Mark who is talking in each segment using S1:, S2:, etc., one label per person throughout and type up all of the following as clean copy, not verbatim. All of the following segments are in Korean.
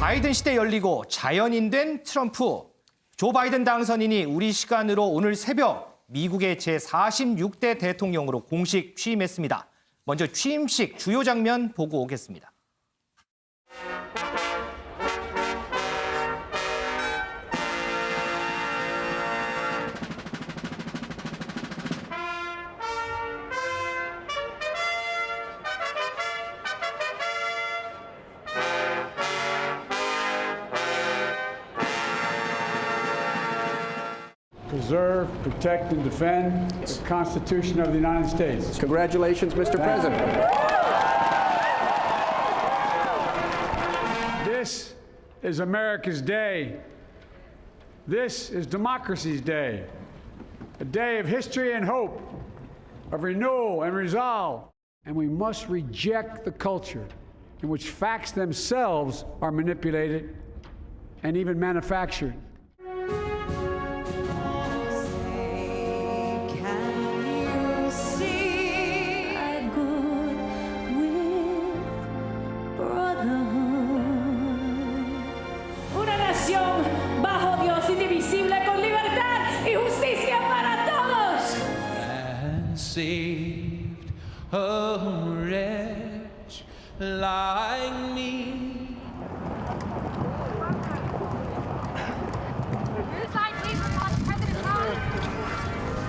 S1: 바이든 시대 열리고 자연인 된 트럼프. 조 바이든 당선인이 우리 시간으로 오늘 새벽 미국의 제46대 대통령으로 공식 취임했습니다. 먼저 취임식 주요 장면 보고 오겠습니다.
S2: Preserve, protect, and defend the Constitution of the United States.
S3: Congratulations, Mr. President.
S2: This is America's day. This is democracy's day. A day of history and hope, of renewal and resolve. And we must reject the culture in which facts themselves are manipulated and even manufactured.
S4: Bajo Dios indivisible con libertad y justicia para todos.
S5: And saved a wretch like me.
S6: Your side, please. The president's calling.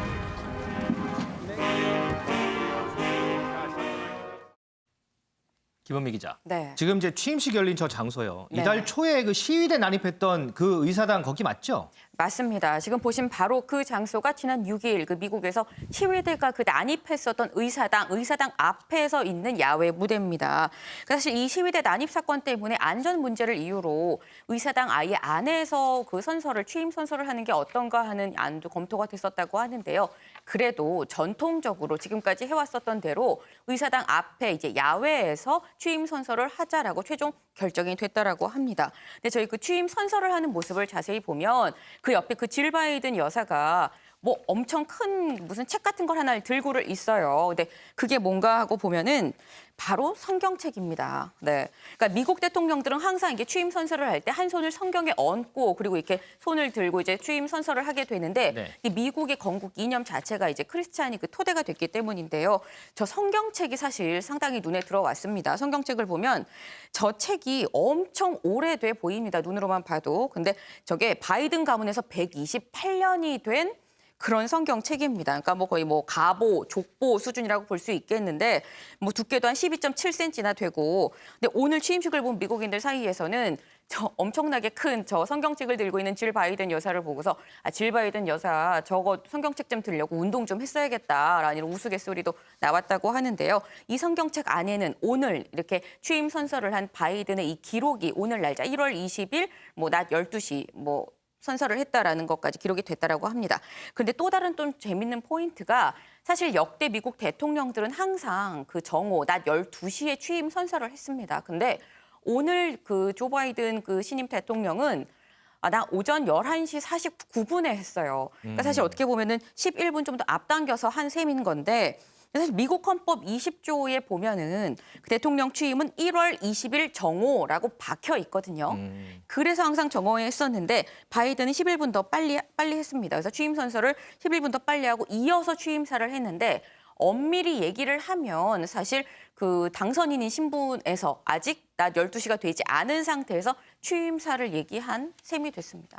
S1: 김원미 기자.
S7: 네.
S1: 지금 이제 취임식 열린 저 장소요.
S7: 네.
S1: 이달 초에 그 시위대 난입했던 그 의사당 거기 맞죠?
S7: 맞습니다. 지금 보신 바로 그 장소가 지난 6일 그 미국에서 시위대가 그 난입했었던 의사당 앞에서 있는 야외 무대입니다. 사실 이 시위대 난입 사건 때문에 안전 문제를 이유로 의사당 아예 안에서 그 선서를 취임 선서를 하는 게 어떤가 하는 안도 검토가 됐었다고 하는데요. 그래도 전통적으로 지금까지 해왔었던 대로 의사당 앞에 이제 야외에서 취임 선서를 하자라고 최종 결정이 됐다라고 합니다. 근데 저희 그 취임 선서를 하는 모습을 자세히 보면 그 옆에 그 질 바이든 여사가 뭐 엄청 큰 무슨 책 같은 걸 하나 들고를 있어요. 근데 그게 뭔가 하고 보면은 바로 성경책입니다. 네. 그러니까 미국 대통령들은 항상 이게 취임 선서를 할 때 한 손을 성경에 얹고 그리고 이렇게 손을 들고 이제 취임 선서를 하게 되는데
S1: 네.
S7: 이 미국의 건국 이념 자체가 이제 크리스찬이 그 토대가 됐기 때문인데요. 저 성경책이 사실 상당히 눈에 들어왔습니다. 성경책을 보면 저 책이 엄청 오래돼 보입니다. 눈으로만 봐도. 근데 저게 바이든 가문에서 128년이 된 그런 성경책입니다. 그러니까 뭐 거의 뭐 가보, 족보 수준이라고 볼 수 있겠는데 뭐 두께도 한 12.7cm나 되고 근데 오늘 취임식을 본 미국인들 사이에서는 저 엄청나게 큰 저 성경책을 들고 있는 질 바이든 여사를 보고서 질 바이든 여사 저거 성경책 좀 들려고 운동 좀 했어야겠다라는 우스갯소리도 나왔다고 하는데요. 이 성경책 안에는 오늘 이렇게 취임 선서를 한 바이든의 이 기록이 오늘 날짜 1월 20일 뭐 낮 12시 뭐 선서를 했다라는 것까지 기록이 됐다라고 합니다. 그런데 또 다른 좀 재밌는 포인트가 사실 역대 미국 대통령들은 항상 그 정오 낮 12시에 취임 선서를 했습니다. 근데 오늘 그 조 바이든 그 신임 대통령은 나 오전 11시 49분에 했어요. 그러니까 사실 어떻게 보면은 11분 좀 더 앞당겨서 한 셈인 건데 사실 미국 헌법 20조에 보면은 그 대통령 취임은 1월 20일 정오라고 박혀 있거든요. 그래서 항상 정오에 했었는데 바이든은 11분 더 빨리 했습니다. 그래서 취임 선서를 11분 더 빨리 하고 이어서 취임사를 했는데 엄밀히 얘기를 하면 사실 그 당선인인 신분에서 아직 낮 12시가 되지 않은 상태에서 취임사를 얘기한 셈이 됐습니다.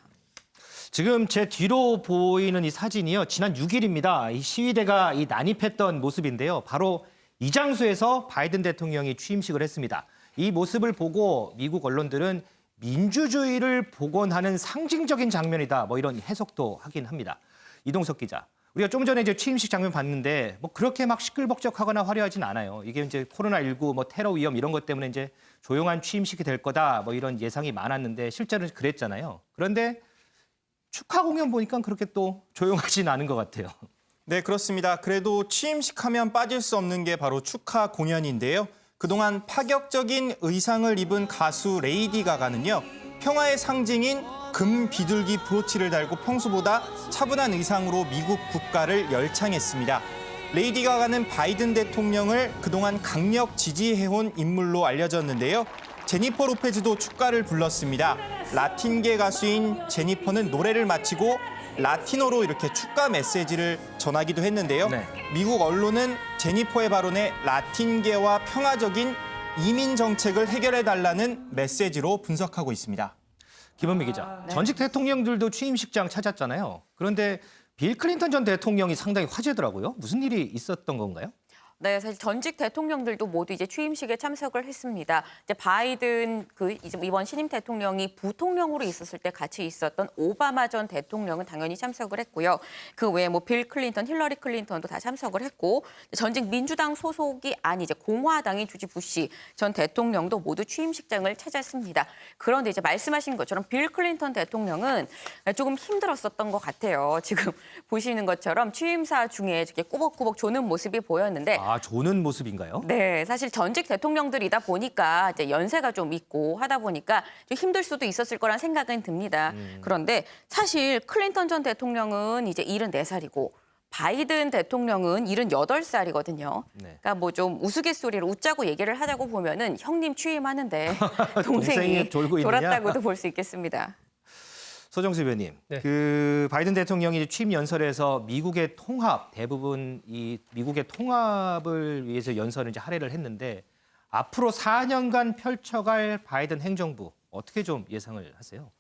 S1: 지금 제 뒤로 보이는 이 사진이요. 지난 6일입니다. 이 시위대가 이 난입했던 모습인데요. 바로 이 장소에서 바이든 대통령이 취임식을 했습니다. 이 모습을 보고 미국 언론들은 민주주의를 복원하는 상징적인 장면이다. 뭐 이런 해석도 하긴 합니다. 이동석 기자. 우리가 좀 전에 이제 취임식 장면 봤는데 뭐 그렇게 막 시끌벅적하거나 화려하진 않아요. 이게 이제 코로나19 뭐 테러 위험 이런 것 때문에 이제 조용한 취임식이 될 거다. 뭐 이런 예상이 많았는데 실제로는 그랬잖아요. 그런데 축하 공연 보니까 그렇게 또 조용하진 않은 것 같아요.
S8: 네, 그렇습니다. 그래도 취임식 하면 빠질 수 없는 게 바로 축하 공연인데요. 그동안 파격적인 의상을 입은 가수 레이디 가가는요. 평화의 상징인 금 비둘기 브로치를 달고 평소보다 차분한 의상으로 미국 국가를 열창했습니다. 레이디 가가는 바이든 대통령을 그동안 강력 지지해온 인물로 알려졌는데요. 제니퍼 로페즈도 축가를 불렀습니다. 라틴계 가수인 제니퍼는 노래를 마치고 라틴어로 이렇게 축가 메시지를 전하기도 했는데요.
S1: 네.
S8: 미국 언론은 제니퍼의 발언에 라틴계와 평화적인 이민 정책을 해결해달라는 메시지로 분석하고 있습니다.
S1: 김원미 기자, 전직 대통령들도 취임식장 찾았잖아요. 그런데 빌 클린턴 전 대통령이 상당히 화제더라고요. 무슨 일이 있었던 건가요?
S7: 네, 사실 전직 대통령들도 모두 이제 취임식에 참석을 했습니다. 이제 바이든 이제 이번 신임 대통령이 부통령으로 있었을 때 같이 있었던 오바마 전 대통령은 당연히 참석을 했고요. 그 외에 뭐 빌 클린턴, 힐러리 클린턴도 다 참석을 했고 전직 민주당 소속이 아닌 이제 공화당인 조지 부시 전 대통령도 모두 취임식장을 찾았습니다. 그런데 이제 말씀하신 것처럼 빌 클린턴 대통령은 조금 힘들었었던 것 같아요. 지금 보시는 것처럼 취임사 중에 이렇게 꾸벅꾸벅 조는 모습이 보였는데.
S1: 조는 모습인가요?
S7: 네, 사실 전직 대통령들이다 보니까 이제 연세가 좀 있고 하다 보니까 좀 힘들 수도 있었을 거란 생각은 듭니다. 그런데 사실 클린턴 전 대통령은 이제 74살이고 바이든 대통령은 78살이거든요.
S1: 네.
S7: 그러니까 뭐 좀 우스갯소리로 웃자고 얘기를 하자고 보면은 형님 취임하는데 동생이
S1: 동생이 졸고 있느냐?
S7: 졸았다고도 볼 수 있겠습니다.
S1: 소정수 위원님,
S3: 네.
S1: 그 바이든 대통령이 취임 연설에서 미국의 통합 대부분 이 미국의 통합을 위해서 연설을 이제 할애를 했는데 앞으로 4년간 펼쳐갈 바이든 행정부 어떻게 좀 예상을 하세요?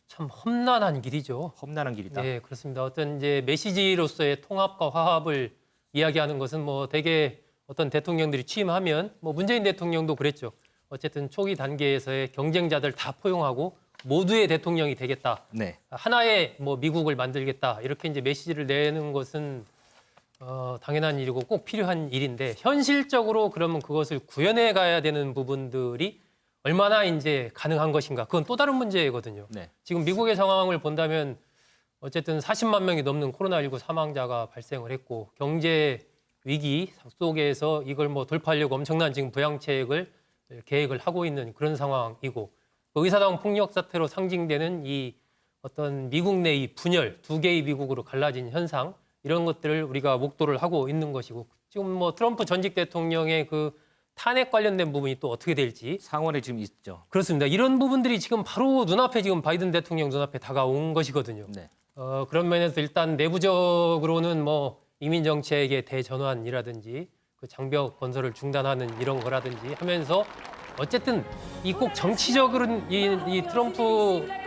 S3: 참 험난한 길이죠.
S1: 험난한 길이다.
S3: 네, 그렇습니다. 어떤 이제 메시지로서의 통합과 화합을 이야기하는 것은 뭐 대개 어떤 대통령들이 취임하면 뭐 문재인 대통령도 그랬죠. 어쨌든 초기 단계에서의 경쟁자들 다 포용하고 모두의 대통령이 되겠다.
S1: 네.
S3: 하나의 뭐 미국을 만들겠다. 이렇게 이제 메시지를 내는 것은 당연한 일이고 꼭 필요한 일인데 현실적으로 그러면 그것을 구현해 가야 되는 부분들이 얼마나 이제 가능한 것인가. 그건 또 다른 문제거든요.
S1: 네.
S3: 지금 미국의 상황을 본다면 어쨌든 40만 명이 넘는 코로나19 사망자가 발생을 했고 경제 위기 속에서 이걸 뭐 돌파하려고 엄청난 지금 부양책을 계획을 하고 있는 그런 상황이고 의사당 폭력 사태로 상징되는 이 어떤 미국 내의 분열, 두 개의 미국으로 갈라진 현상 이런 것들을 우리가 목도를 하고 있는 것이고 지금 뭐 트럼프 전직 대통령의 그 탄핵 관련된 부분이 또 어떻게 될지
S1: 상원에 지금 있죠.
S3: 그렇습니다. 이런 부분들이 지금 바로 눈앞에 지금 바이든 대통령 눈앞에 다가온 것이거든요.
S1: 네.
S3: 그런 면에서 일단 내부적으로는 뭐 이민 정책의 대전환이라든지 그 장벽 건설을 중단하는 이런 거라든지 하면서 어쨌든 이 꼭 정치적으로는 이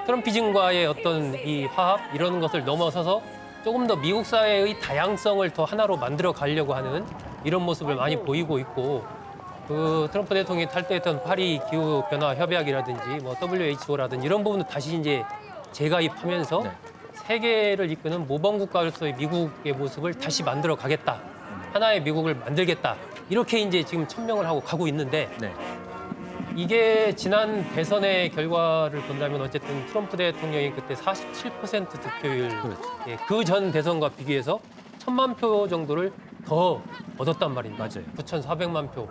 S3: 트럼피즘과의 어떤 이 화합 이런 것을 넘어서서 조금 더 미국 사회의 다양성을 더 하나로 만들어 가려고 하는 이런 모습을 많이 보이고 있고 그 트럼프 대통령이 탈퇴했던 파리 기후 변화 협약이라든지 뭐 WHO라든지 이런 부분도 다시 이제 재가입하면서
S1: 네.
S3: 세계를 이끄는 모범 국가로서의 미국의 모습을 다시 만들어 가겠다. 하나의 미국을 만들겠다. 이렇게 이제 지금 천명을 하고 가고 있는데
S1: 네.
S3: 이게 지난 대선의 결과를 본다면 어쨌든 트럼프 대통령이 그때 47% 득표율
S1: 그렇죠.
S3: 그 전 대선과 비교해서 1,000만 표 정도를 더 얻었단 말입니다.
S1: 맞아요.
S3: 9,400만 표.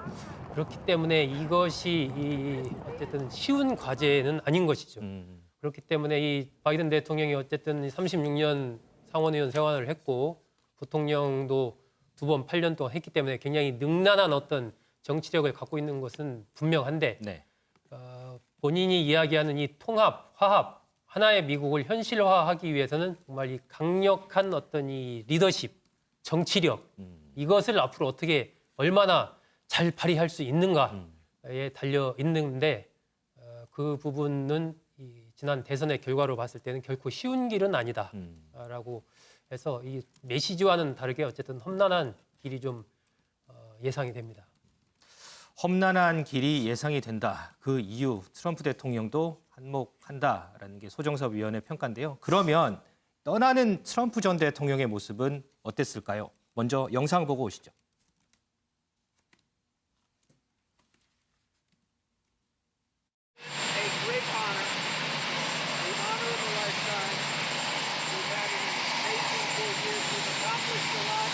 S3: 그렇기 때문에 이것이 어쨌든 쉬운 과제는 아닌 것이죠. 그렇기 때문에 이 바이든 대통령이 어쨌든 36년 상원의원 생활을 했고 부통령도 2번 8년 동안 했기 때문에 굉장히 능란한 어떤 정치력을 갖고 있는 것은 분명한데
S1: 네.
S3: 본인이 이야기하는 이 통합, 화합, 하나의 미국을 현실화하기 위해서는 정말 이 강력한 어떤 이 리더십, 정치력 이것을 앞으로 어떻게 얼마나 잘 발휘할 수 있는가에 달려 있는데 그 부분은 이 지난 대선의 결과로 봤을 때는 결코 쉬운 길은 아니다라고 해서 이 메시지와는 다르게 어쨌든 험난한 길이 좀 예상이 됩니다.
S1: 험난한 길이 예상이 된다. 그 이유 트럼프 대통령도 한몫한다라는 게 소정섭 위원의 평가인데요. 그러면 떠나는 트럼프 전 대통령의 모습은 어땠을까요? 먼저 영상 보고 오시죠.
S9: A great honor, the honor of a lifetime. We've had an amazing 4 years. We've accomplished a lot.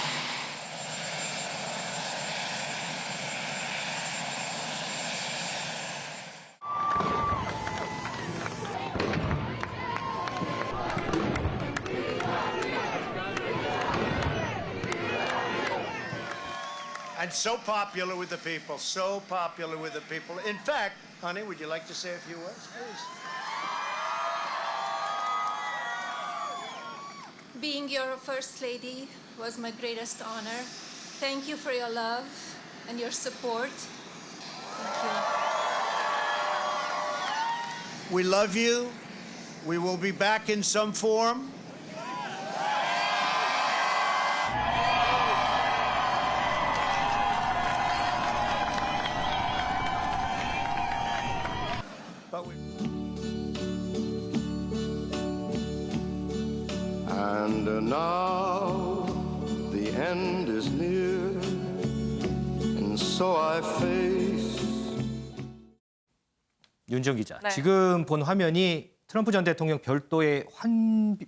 S10: And so popular with the people, so popular with the people. In fact,
S9: Honey, would you like to say a few words, please?
S6: Being your first lady was my greatest honor. Thank you for your love and your support. Thank you.
S9: We love you. We will be back in some form. But we...
S10: And now the end is near, and so I face.
S1: 윤정 기자,
S7: 네.
S1: 지금 본 화면이 트럼프 전 대통령 별도의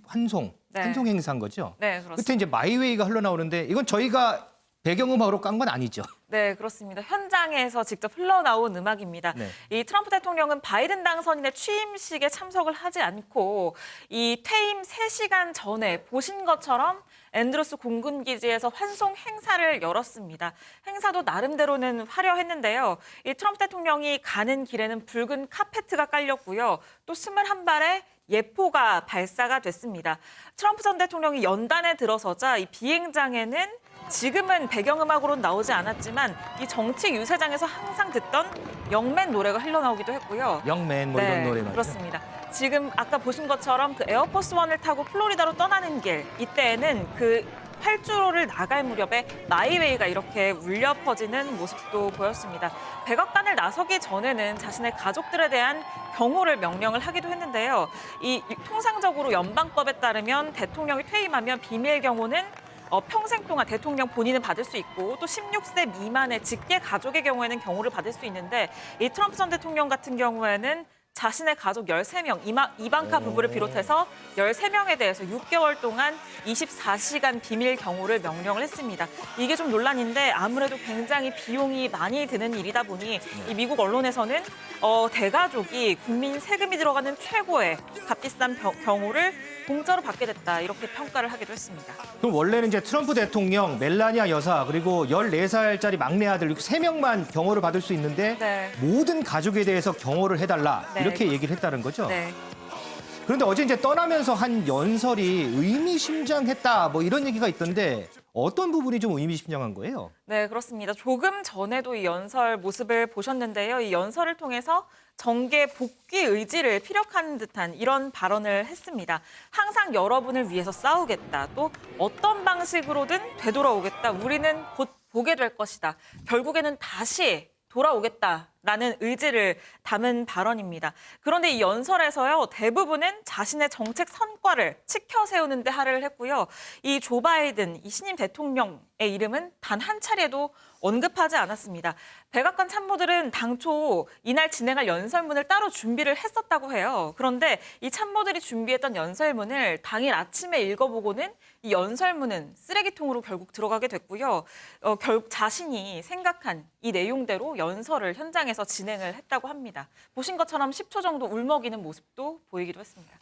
S1: 환송 행사인 거죠?
S7: 네, 그렇습니다.
S1: 끝에 이제 마이웨이가 흘러나오는데 이건 저희가 배경음악으로 깐 건 아니죠?
S11: 네, 그렇습니다. 현장에서 직접 흘러나온 음악입니다.
S1: 네.
S11: 이 트럼프 대통령은 바이든 당선인의 취임식에 참석을 하지 않고 이 퇴임 3시간 전에 보신 것처럼 앤드루스 공군기지에서 환송 행사를 열었습니다. 행사도 나름대로는 화려했는데요. 이 트럼프 대통령이 가는 길에는 붉은 카페트가 깔렸고요. 또 21발의 예포가 발사가 됐습니다. 트럼프 전 대통령이 연단에 들어서자 이 비행장에는 지금은 배경음악으로는 나오지 않았지만 이 정치 유세장에서 항상 듣던 영맨 노래가 흘러나오기도 했고요.
S1: 영맨 뭐 이런 노래 말이죠.
S11: 그렇습니다. 지금 아까 보신 것처럼 그 에어포스 원을 타고 플로리다로 떠나는 길 이때에는 그 활주로를 나갈 무렵에 마이웨이가 이렇게 울려 퍼지는 모습도 보였습니다. 백악관을 나서기 전에는 자신의 가족들에 대한 경호를 명령을 하기도 했는데요. 이 통상적으로 연방법에 따르면 대통령이 퇴임하면 비밀 경호는 평생 동안 대통령 본인은 받을 수 있고 또 16세 미만의 직계 가족의 경우에는 경호를 받을 수 있는데 이 트럼프 전 대통령 같은 경우에는 자신의 가족 13명, 이방카 부부를 비롯해서 13명에 대해서 6개월 동안 24시간 비밀 경호를 명령을 했습니다. 이게 좀 논란인데 아무래도 굉장히 비용이 많이 드는 일이다 보니 이 미국 언론에서는 대가족이 국민 세금이 들어가는 최고의 값비싼 경호를 공짜로 받게 됐다 이렇게 평가를 하기도 했습니다.
S1: 그럼 원래는 이제 트럼프 대통령, 멜라니아 여사 그리고 14살짜리 막내 아들 이렇게 3명만 경호를 받을 수 있는데
S11: 네.
S1: 모든 가족에 대해서 경호를 해달라
S11: 네,
S1: 이렇게 얘기를 했다는 거죠.
S11: 네.
S1: 그런데 어제 이제 떠나면서 한 연설이 의미심장했다 뭐 이런 얘기가 있던데 어떤 부분이 좀 의미심장한 거예요?
S11: 네, 그렇습니다. 조금 전에도 이 연설 모습을 보셨는데요. 이 연설을 통해서 정계 복귀 의지를 피력하는 듯한 이런 발언을 했습니다. 항상 여러분을 위해서 싸우겠다. 또 어떤 방식으로든 되돌아오겠다. 우리는 곧 보게 될 것이다. 결국에는 다시 돌아오겠다라는 의지를 담은 발언입니다. 그런데 이 연설에서요, 대부분은 자신의 정책 선과를 치켜 세우는 데 할애를 했고요. 이 조 바이든, 이 신임 대통령의 이름은 단 한 차례도 언급하지 않았습니다. 백악관 참모들은 당초 이날 진행할 연설문을 따로 준비를 했었다고 해요. 그런데 이 참모들이 준비했던 연설문을 당일 아침에 읽어보고는 이 연설문은 쓰레기통으로 결국 들어가게 됐고요. 결국 자신이 생각한 이 내용대로 연설을 현장에서 진행을 했다고 합니다. 보신 것처럼 10초 정도 울먹이는 모습도 보이기도 했습니다.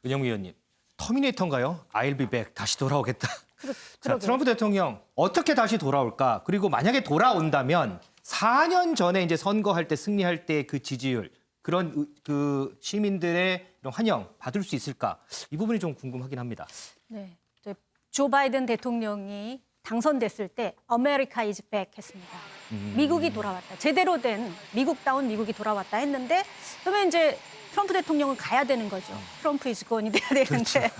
S1: 은영 위원님, 터미네이터인가요? I'll be back, 다시 돌아오겠다. 자, 트럼프 대통령 어떻게 다시 돌아올까? 그리고 만약에 돌아온다면 4년 전에 이제 선거할 때 승리할 때 그 지지율, 그런 그 시민들의 이런 환영 받을 수 있을까? 이 부분이 좀 궁금하긴 합니다.
S12: 네, 조 바이든 대통령이 당선됐을 때 America is back 했습니다. 미국이 돌아왔다. 제대로 된 미국다운 미국이 돌아왔다 했는데 그러면 이제 트럼프 대통령은 가야 되는 거죠. 트럼프 is gone이 돼야 되는데.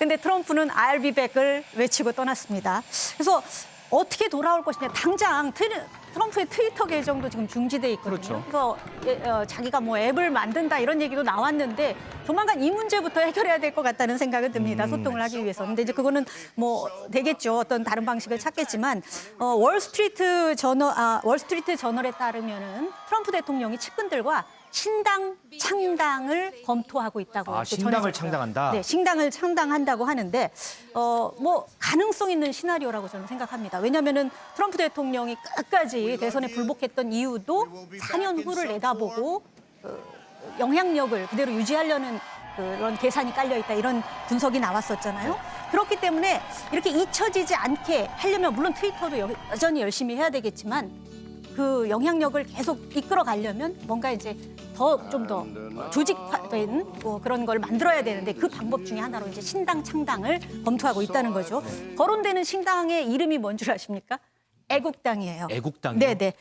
S12: 근데 트럼프는 I'll be back을 외치고 떠났습니다. 그래서 어떻게 돌아올 것이냐. 당장 트럼프의 트위터 계정도 지금 중지돼 있거든요.
S1: 그렇죠.
S12: 그래서 자기가 뭐 앱을 만든다 이런 얘기도 나왔는데 조만간 이 문제부터 해결해야 될 것 같다는 생각은 듭니다. 소통을 하기 위해서. 근데 이제 그거는 뭐 되겠죠. 어떤 다른 방식을 찾겠지만 월스트리트 저널에 따르면은 트럼프 대통령이 측근들과 신당 창당을 검토하고 있다고.
S1: 신당을
S12: 전해졌어요.
S1: 창당한다?
S12: 네, 신당을 창당한다고 하는데 뭐 가능성 있는 시나리오라고 저는 생각합니다. 왜냐하면은 트럼프 대통령이 끝까지 대선에 불복했던 이유도 4년 후를 내다보고 영향력을 그대로 유지하려는 그런 계산이 깔려 있다 이런 분석이 나왔었잖아요. 그렇기 때문에 이렇게 잊혀지지 않게 하려면 물론 트위터도 여전히 열심히 해야 되겠지만 그 영향력을 계속 이끌어 가려면 뭔가 이제 더 좀 더 조직화된 그런 걸 만들어야 되는데 그 방법 중에 하나로 이제 신당 창당을 검토하고 있다는 거죠. 거론되는 신당의 이름이 뭔 줄 아십니까? 애국당이에요.
S1: 애국당이요?
S12: 네네.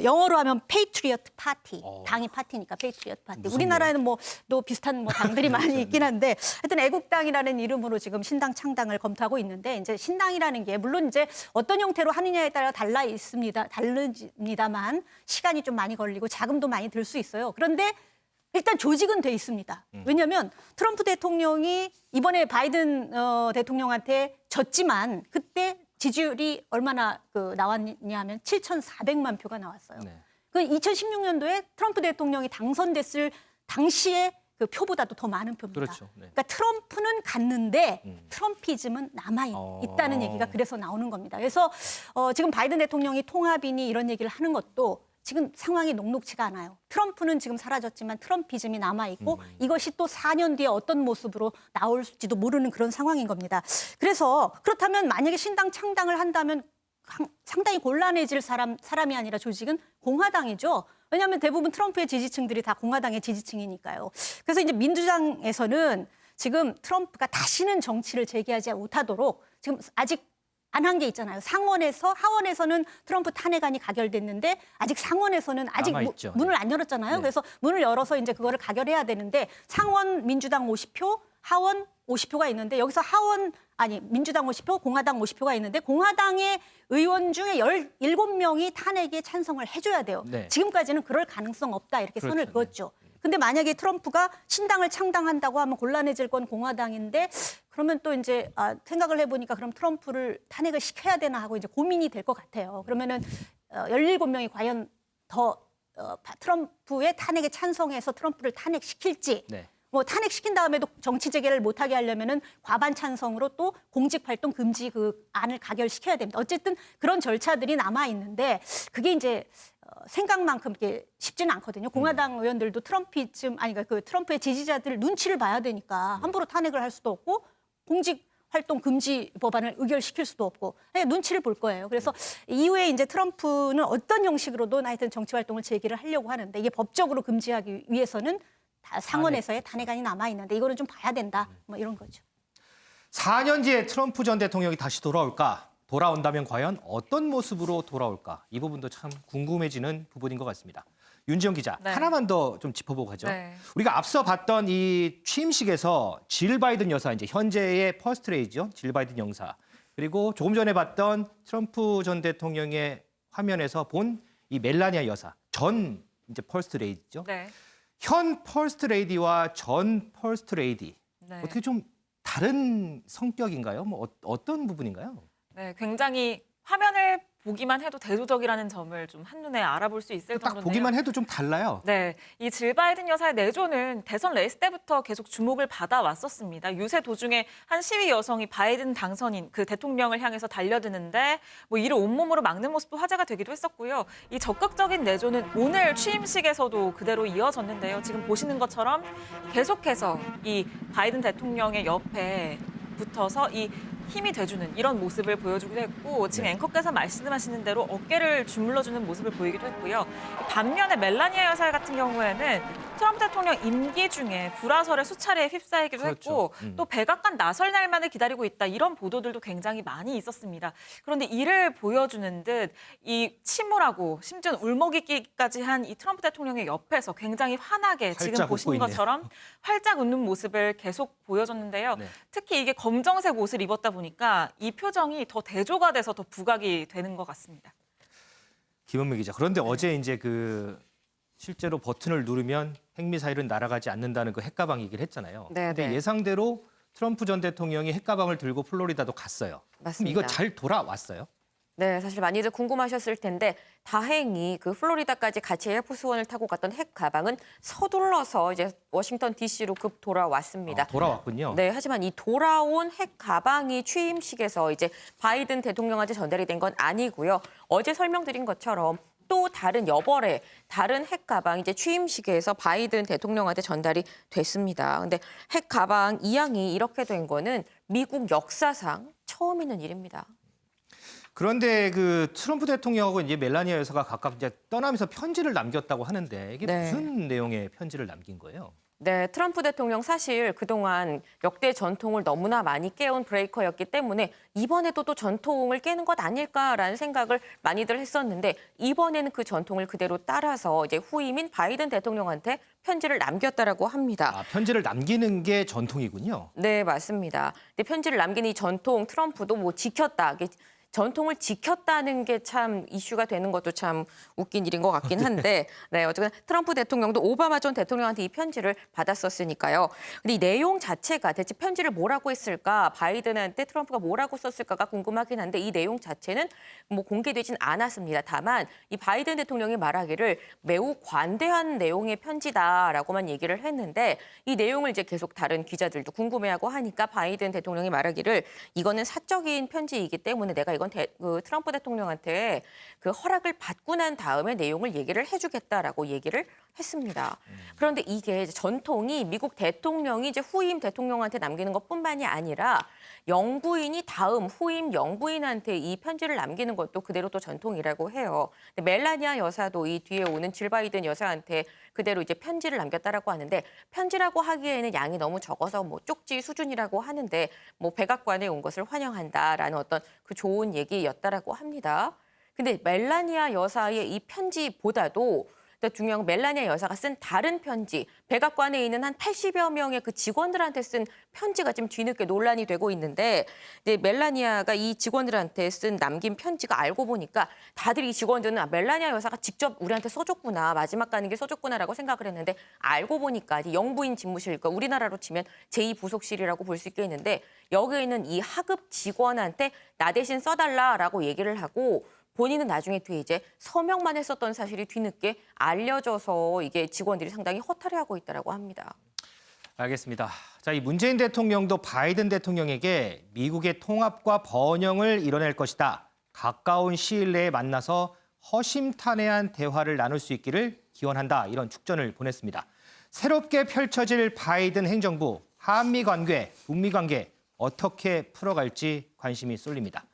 S12: 영어로 하면 Patriot Party. 당이 파티니까 Patriot Party. 우리나라에는 뭐 또 비슷한 뭐 당들이 많이 있긴 한데 하여튼 애국당이라는 이름으로 지금 신당 창당을 검토하고 있는데 이제 신당이라는 게 물론 이제 어떤 형태로 하느냐에 따라 다릅니다만 시간이 좀 많이 걸리고 자금도 많이 들 수 있어요. 그런데 일단 조직은 돼 있습니다. 왜냐하면 트럼프 대통령이 이번에 바이든 대통령한테 졌지만 그때 지지율이 얼마나 나왔냐 하면 7,400만 표가 나왔어요.
S1: 네.
S12: 그 2016년도에 트럼프 대통령이 당선됐을 당시에 그 표보다도 더 많은 표입니다.
S1: 그렇죠. 네.
S12: 그러니까 트럼프는 갔는데 트럼피즘은 남아있다는 얘기가 그래서 나오는 겁니다. 그래서 지금 바이든 대통령이 통합이니 이런 얘기를 하는 것도 지금 상황이 녹록치가 않아요. 트럼프는 지금 사라졌지만 트럼피즘이 남아있고 이것이 또 4년 뒤에 어떤 모습으로 나올지도 모르는 그런 상황인 겁니다. 그래서 그렇다면 만약에 신당 창당을 한다면 상당히 곤란해질 사람이 아니라 조직은 공화당이죠. 왜냐하면 대부분 트럼프의 지지층들이 다 공화당의 지지층이니까요. 그래서 이제 민주당에서는 지금 트럼프가 다시는 정치를 재개하지 못하도록 지금 아직 안 한 게 있잖아요. 하원에서는 트럼프 탄핵안이 가결됐는데 아직 상원에서는 아직
S1: 남아있죠.
S12: 문을 안 열었잖아요.
S1: 네.
S12: 그래서 문을 열어서 이제 그거를 가결해야 되는데 상원 민주당 50표, 하원 50표가 있는데 여기서 민주당 50표, 공화당 50표가 있는데 공화당의 의원 중에 17명이 탄핵에 찬성을 해줘야 돼요.
S1: 네.
S12: 지금까지는 그럴 가능성 없다 이렇게 선을
S1: 그렇죠.
S12: 그었죠. 근데 만약에 트럼프가 신당을 창당한다고 하면 곤란해질 건 공화당인데 그러면 또 이제 생각을 해보니까 그럼 트럼프를 탄핵을 시켜야 되나 하고 이제 고민이 될 것 같아요. 그러면은 17명이 과연 더 트럼프의 탄핵에 찬성해서 트럼프를 탄핵시킬지
S1: 네.
S12: 뭐 탄핵시킨 다음에도 정치 재개를 못하게 하려면은 과반 찬성으로 또 공직 활동 금지 그 안을 가결시켜야 됩니다. 어쨌든 그런 절차들이 남아 있는데 그게 이제 생각만큼 이렇게 쉽지는 않거든요. 공화당 의원들도 그 트럼프의 지지자들 눈치를 봐야 되니까 함부로 탄핵을 할 수도 없고 공직 활동 금지 법안을 의결시킬 수도 없고 눈치를 볼 거예요. 그래서 이후에 이제 트럼프는 어떤 형식으로든 하여튼 정치 활동을 재개를 하려고 하는데 이게 법적으로 금지하기 위해서는 다 상원에서의 탄핵안이 남아 있는데 이거는 좀 봐야 된다. 뭐 이런 거죠.
S1: 4년 뒤에 트럼프 전 대통령이 다시 돌아올까? 돌아온다면 과연 어떤 모습으로 돌아올까? 이 부분도 참 궁금해지는 부분인 것 같습니다. 윤지영 기자,
S11: 네.
S1: 하나만 더 좀 짚어보고 가죠.
S11: 네.
S1: 우리가 앞서 봤던 이 취임식에서 질 바이든 여사, 이제 현재의 퍼스트 레이디죠. 질 바이든 영사. 그리고 조금 전에 봤던 트럼프 전 대통령의 화면에서 본 이 멜라니아 여사, 전 이제 퍼스트 레이디죠.
S11: 네.
S1: 현 퍼스트 레이디와 전 퍼스트 레이디
S11: 네.
S1: 어떻게 좀 다른 성격인가요? 뭐 어떤 부분인가요?
S11: 네, 굉장히 화면을 보기만 해도 대조적이라는 점을 좀 한눈에 알아볼 수 있을
S1: 딱
S11: 정도인데요.
S1: 보기만 해도 좀 달라요.
S11: 네, 이 질 바이든 여사의 내조는 대선 레이스 때부터 계속 주목을 받아왔었습니다. 유세 도중에 한 시위 여성이 바이든 당선인 그 대통령을 향해서 달려드는데 뭐 이를 온몸으로 막는 모습도 화제가 되기도 했었고요. 이 적극적인 내조는 오늘 취임식에서도 그대로 이어졌는데요. 지금 보시는 것처럼 계속해서 이 바이든 대통령의 옆에 붙어서 이 힘이 돼주는 이런 모습을 보여주기도 했고 지금 앵커께서 말씀하시는 대로 어깨를 주물러주는 모습을 보이기도 했고요. 반면에 멜라니아 여사 같은 경우에는 트럼프 대통령 임기 중에 불화설에 수차례 휩싸이기도
S1: 그렇죠.
S11: 했고 또 백악관 나설 날만을 기다리고 있다 이런 보도들도 굉장히 많이 있었습니다. 그런데 이를 보여주는 듯 이 침울하고 심지어는 울먹이기까지 한 이 트럼프 대통령의 옆에서 굉장히 환하게 지금
S1: 활짝
S11: 보시는
S1: 웃고 있네요.
S11: 것처럼 활짝 웃는 모습을 계속 보여줬는데요.
S1: 네.
S11: 특히 이게 검정색 옷을 입었다 보니까 이 표정이 더 대조가 돼서 더 부각이 되는 것 같습니다.
S1: 김은미 기자. 그런데 어제 이제 실제로 버튼을 누르면 핵미사일은 날아가지 않는다는 그 핵가방 얘기를 했잖아요.
S7: 네,
S1: 근데
S7: 네.
S1: 예상대로 트럼프 전 대통령이 핵가방을 들고 플로리다도 갔어요.
S7: 맞습니다.
S1: 그럼 이거 잘 돌아왔어요?
S7: 네, 사실 많이들 궁금하셨을 텐데 다행히 그 플로리다까지 같이 에어포스원을 타고 갔던 핵 가방은 서둘러서 이제 워싱턴 DC로 급 돌아왔습니다.
S1: 돌아왔군요.
S7: 네, 하지만 이 돌아온 핵 가방이 취임식에서 이제 바이든 대통령한테 전달이 된 건 아니고요. 어제 설명드린 것처럼 또 다른 여벌의 다른 핵 가방 이제 취임식에서 바이든 대통령한테 전달이 됐습니다. 근데 핵 가방 이양이 이렇게 된 거는 미국 역사상 처음 있는 일입니다.
S1: 그런데 그 트럼프 대통령하고 이제 멜라니아 여사가 각각 이제 떠나면서 편지를 남겼다고 하는데 이게
S7: 네.
S1: 무슨 내용의 편지를 남긴 거예요?
S7: 네, 트럼프 대통령 사실 그동안 역대 전통을 너무나 많이 깨운 브레이커였기 때문에 이번에도 또 전통을 깨는 것 아닐까라는 생각을 많이들 했었는데 이번에는 그 전통을 그대로 따라서 이제 후임인 바이든 대통령한테 편지를 남겼다라고 합니다.
S1: 아, 편지를 남기는 게 전통이군요.
S7: 네, 맞습니다. 근데 편지를 남긴 이 전통 트럼프도 뭐 지켰다. 이게 전통을 지켰다는 게 참 이슈가 되는 것도 참 웃긴 일인 것 같긴 한데, 네, 어쨌든 트럼프 대통령도 오바마 전 대통령한테 이 편지를 받았었으니까요. 근데 이 내용 자체가 대체 편지를 뭐라고 했을까, 바이든한테 트럼프가 뭐라고 썼을까가 궁금하긴 한데 이 내용 자체는 뭐 공개되진 않았습니다. 다만 이 바이든 대통령이 말하기를 매우 관대한 내용의 편지다라고만 얘기를 했는데 이 내용을 이제 계속 다른 기자들도 궁금해하고 하니까 바이든 대통령이 말하기를 이거는 사적인 편지이기 때문에 내가 이건 그 트럼프 대통령한테 그 허락을 받고 난 다음에 내용을 얘기를 해주겠다라고 얘기를 했습니다. 그런데 이게 이제 전통이 미국 대통령이 이제 후임 대통령한테 남기는 것뿐만이 아니라 영부인이 다음 후임 영부인한테 이 편지를 남기는 것도 그대로 또 전통이라고 해요. 근데 멜라니아 여사도 이 뒤에 오는 질 바이든 여사한테 그대로 이제 편지를 남겼다라고 하는데 편지라고 하기에는 양이 너무 적어서 뭐 쪽지 수준이라고 하는데 뭐 백악관에 온 것을 환영한다라는 어떤 그 좋은 얘기였다라고 합니다. 근데 멜라니아 여사의 이 편지보다도 중요한 건 멜라니아 여사가 쓴 다른 편지, 백악관에 있는 한 80여 명의 그 직원들한테 쓴 편지가 지금 뒤늦게 논란이 되고 있는데 이제 멜라니아가 이 직원들한테 남긴 편지가 알고 보니까 다들 이 직원들은 멜라니아 여사가 직접 우리한테 써줬구나, 마지막 가는 게 써줬구나라고 생각을 했는데 알고 보니까 이제 영부인 집무실, 그러니까 우리나라로 치면 제2부속실이라고 볼 수 있겠는데 여기에 있는 이 하급 직원한테 나 대신 써달라라고 얘기를 하고 본인은 나중에 뒤에 이제 서명만 했었던 사실이 뒤늦게 알려져서 이게 직원들이 상당히 허탈해하고 있다라고 합니다.
S1: 알겠습니다. 자, 이 문재인 대통령도 바이든 대통령에게 미국의 통합과 번영을 이뤄낼 것이다. 가까운 시일 내에 만나서 허심탄회한 대화를 나눌 수 있기를 기원한다. 이런 축전을 보냈습니다. 새롭게 펼쳐질 바이든 행정부, 한미 관계, 북미 관계 어떻게 풀어갈지 관심이 쏠립니다.